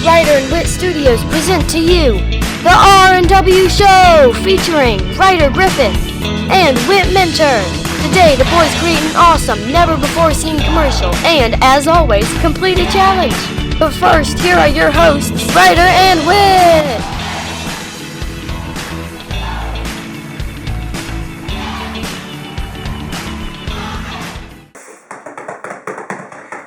Writer and Wit Studios present to you the R&W Show featuring Writer Griffith and Wit Mentor. Today, the boys create an awesome, never-before-seen commercial and, as always, complete a challenge. But first, here are your hosts, Writer and Wit.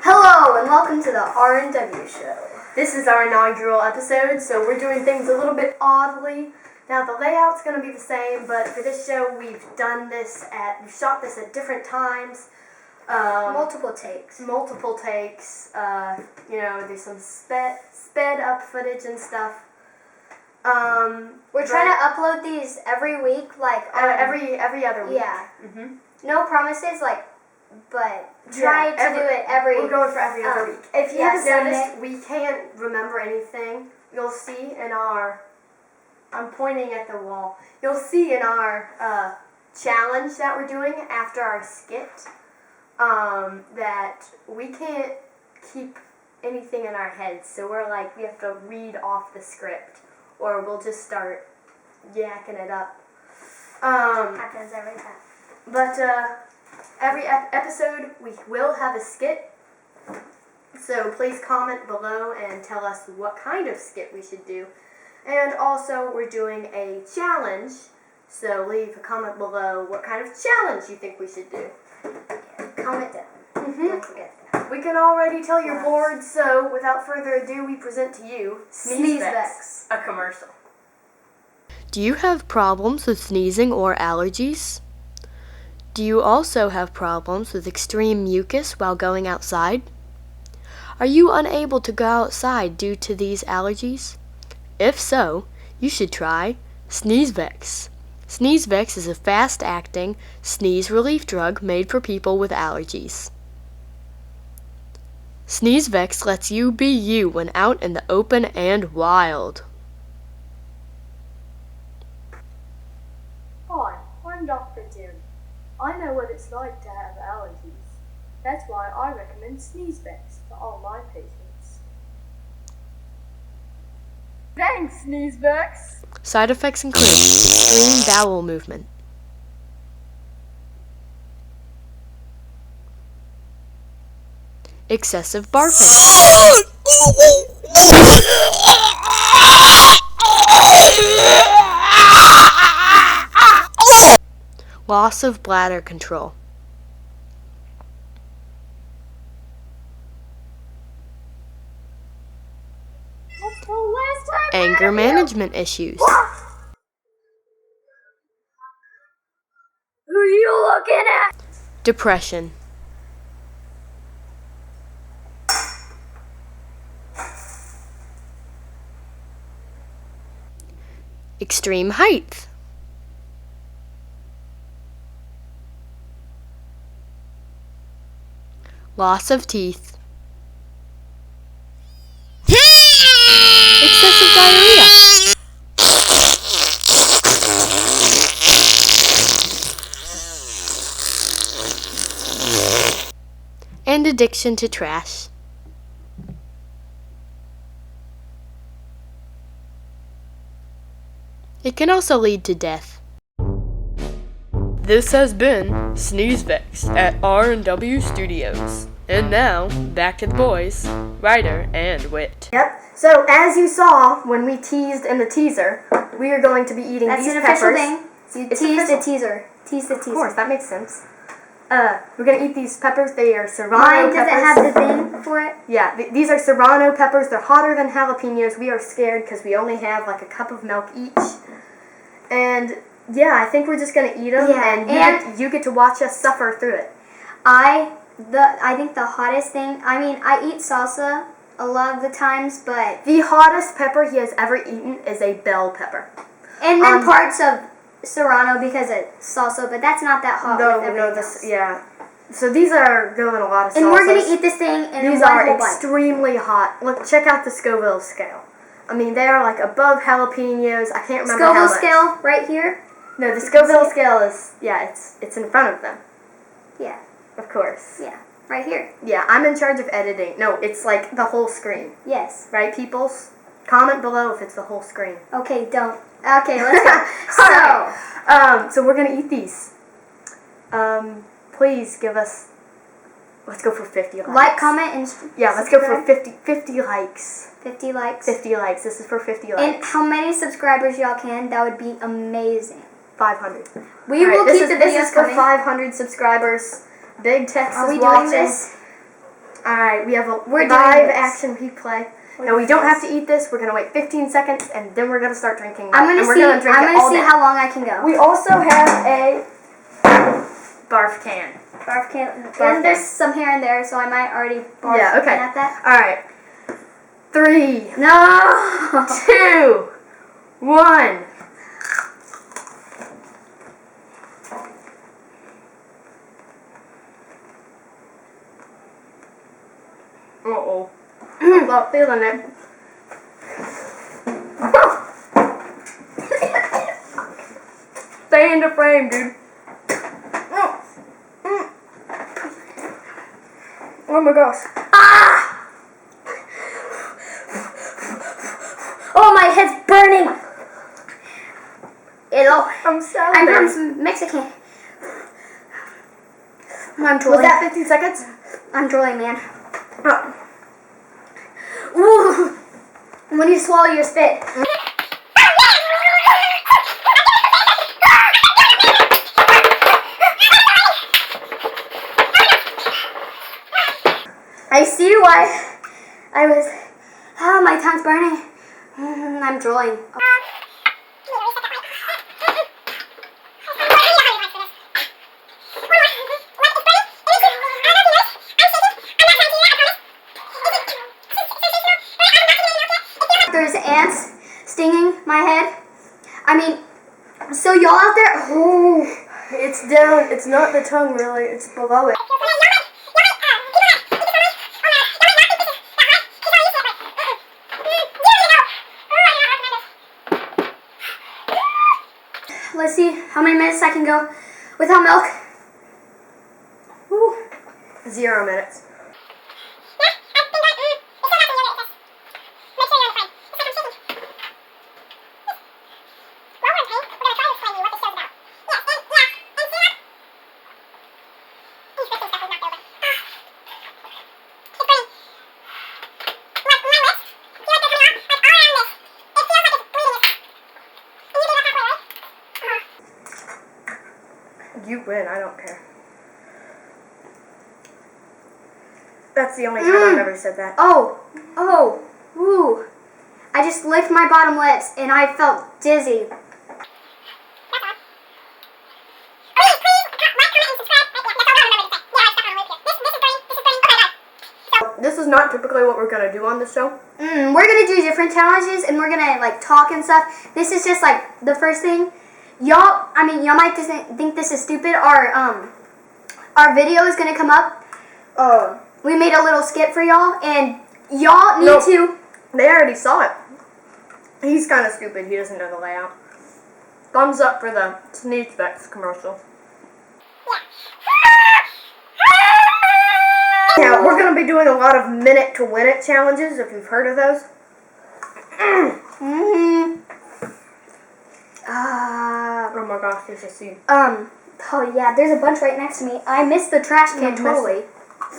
Hello and welcome to the R&W Show. This is our inaugural episode, so we're doing things a little bit oddly. Now the layout's going to be the same, but for this show we've shot this at different times. Multiple takes. There's some sped up footage and stuff. We're trying to upload these every week, every other week. Yeah. Mm-hmm. No promises, but try to do it every. We're going for every other week. If you haven't Sunday. noticed, we can't remember anything. You'll see in our. I'm pointing at the wall. You'll see in our challenge that we're doing after our skit that we can't keep anything in our heads. So we have to read off the script, or we'll just start yakking it up. Happens every time. But every episode we will have a skit. So please comment below and tell us what kind of skit we should do. And also we're doing a challenge. So leave a comment below what kind of challenge you think we should do. Comment down. Don't forget that. We can already tell you're bored, so without further ado, we present to you Sneezevex, a commercial. Do you have problems with sneezing or allergies? Do you also have problems with extreme mucus while going outside? Are you unable to go outside due to these allergies? If so, you should try Sneezevex. Sneezevex is a fast-acting sneeze relief drug made for people with allergies. Sneezevex lets you be you when out in the open and wild. Hi, I'm Dr. Jim. I know what it's like to have allergies. That's why I recommend Sneezevex to all my patients. Thanks, Sneezevex! Side effects include extreme bowel movement, excessive barfing, loss of bladder control, What's the last time anger management issues, Who are you looking at? depression, extreme height, loss of teeth, excessive diarrhea, and addiction to trash. It can also lead to death. This has been Sneezevex at R&W Studios. And now, back to the boys, Writer and Wit. Yep. So as you saw when we teased in the teaser, we are going to be eating That's these an peppers. official thing. You It's tease official. the teaser. Tease the teaser. Of course, that makes sense. We're gonna eat these peppers. They are Serrano Mine peppers. doesn't have the thing for it. Yeah, these are Serrano peppers. They're hotter than jalapenos. We are scared because we only have a cup of milk each. And yeah, I think we're just gonna eat them, Yeah, and you get to watch us suffer through it. I think the hottest thing. I mean, I eat salsa a lot of the times, but The hottest pepper he has ever eaten is a bell pepper. and then parts of Serrano because it's salsa, but that's not that hot. with everything else. So these are going a lot of salsas. And we're gonna eat this thing in These one are whole bite. extremely hot. Look, check out the Scoville scale. I mean, they are above jalapenos. I can't remember how Scoville much. scale right here. No, the Scoville scale is, it's in front of them. Yeah. Of course. Yeah. right here. Yeah, I'm in charge of editing. No, it's like the whole screen. Yes. Right, peoples? Comment below if it's the whole screen. Okay, don't. Okay, let's go. So we're gonna eat these. Please give us. Let's go for 50 likes. Like, comment, and yeah, let's go for 50 likes. 50 likes. 50 likes. This is for 50 likes. And how many subscribers y'all can? That would be amazing. 500. We will keep the videos This is for coming. 500 subscribers. Big Tex Are is we watching. doing this? All right, we have a We're doing live this. action replay. We're Now we doing don't this. have to eat this. We're gonna wait 15 seconds and then we're gonna start drinking. I'm gonna and we're see. gonna drink I'm it gonna all see day. how long I can go. We also have a barf can. Barf can. Barf And there's can. some here and there, so I might already barf Yeah. Okay. at that. All right. 3, No. 2, 1. Uh-oh. I'm not feeling it. Stay in the frame, dude. Oh my gosh. Ah! Oh, my head's burning. Hello. I'm sorry. I'm from Mexican. I'm Was drooling. that 15 seconds? I'm drooling, man. Oh. Ooh. When you swallow your spit. I see why I was. Oh, my tongue's burning. I'm drooling. There's ants stinging my head. I mean, so y'all out there? Oh. It's down. It's not the tongue, really. It's below it. Let's see how many minutes I can go without milk. Ooh. 0 minutes. You win. I don't care. That's the only time I've ever said that. Oh, ooh. I just licked my bottom lips and I felt dizzy. This is not typically what we're gonna do on the show. We're gonna do different challenges and we're gonna like talk and stuff. This is just like the first thing. Y'all might just think this is stupid. Our video is gonna come up. We made a little skit for y'all and y'all need to. They already saw it. He's kind of stupid. He doesn't know the layout. Thumbs up for the Sneeze Vex commercial. Yeah, we're going to be doing a lot of minute to win it challenges, if you've heard of those. Oh my gosh, there's a seed. Oh yeah, there's a bunch right next to me. I missed the trash can totally.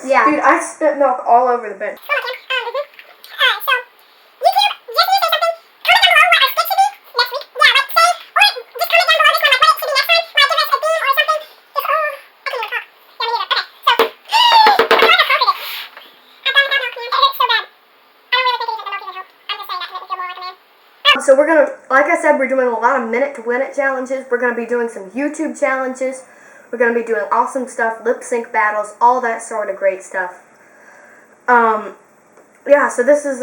Yeah. Dude, I spit milk all over the bench. So we're going to, like I said, we're doing a lot of minute to win it challenges. We're going to be doing some YouTube challenges. We're going to be doing awesome stuff, lip sync battles, all that sort of great stuff. Yeah, so this is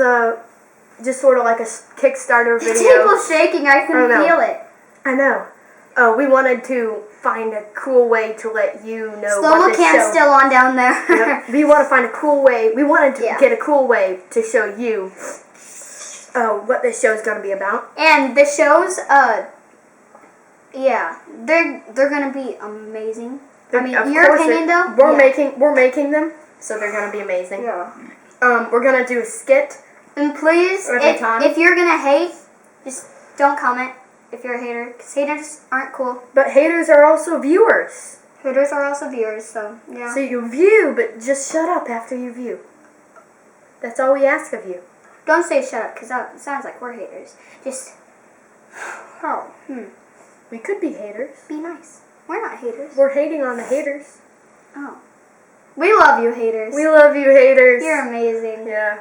just sort of like a Kickstarter video. The table's shaking. I can feel it. I know. Oh, we wanted to find a cool way to let you know Slow-mo what this cam's show... still on down there. Yep. We want to find a cool way. We wanted to get a cool way to show you what this show is going to be about. And the shows, yeah, they're gonna be amazing. I mean, Of your course opinion though. We're making them. so they're gonna be amazing. Yeah. We're gonna do a skit. And please, Every time. if you're gonna hate, just don't comment if you're a hater, because haters aren't cool. But haters are also viewers. Haters are also viewers, so yeah. So you view, but just shut up after you view. That's all we ask of you. Don't say shut up, because that sounds like we're haters. Just, We could be haters. be nice. We're not haters. We're hating on the haters. Oh. We love you, haters. We love you, haters. You're amazing. Yeah.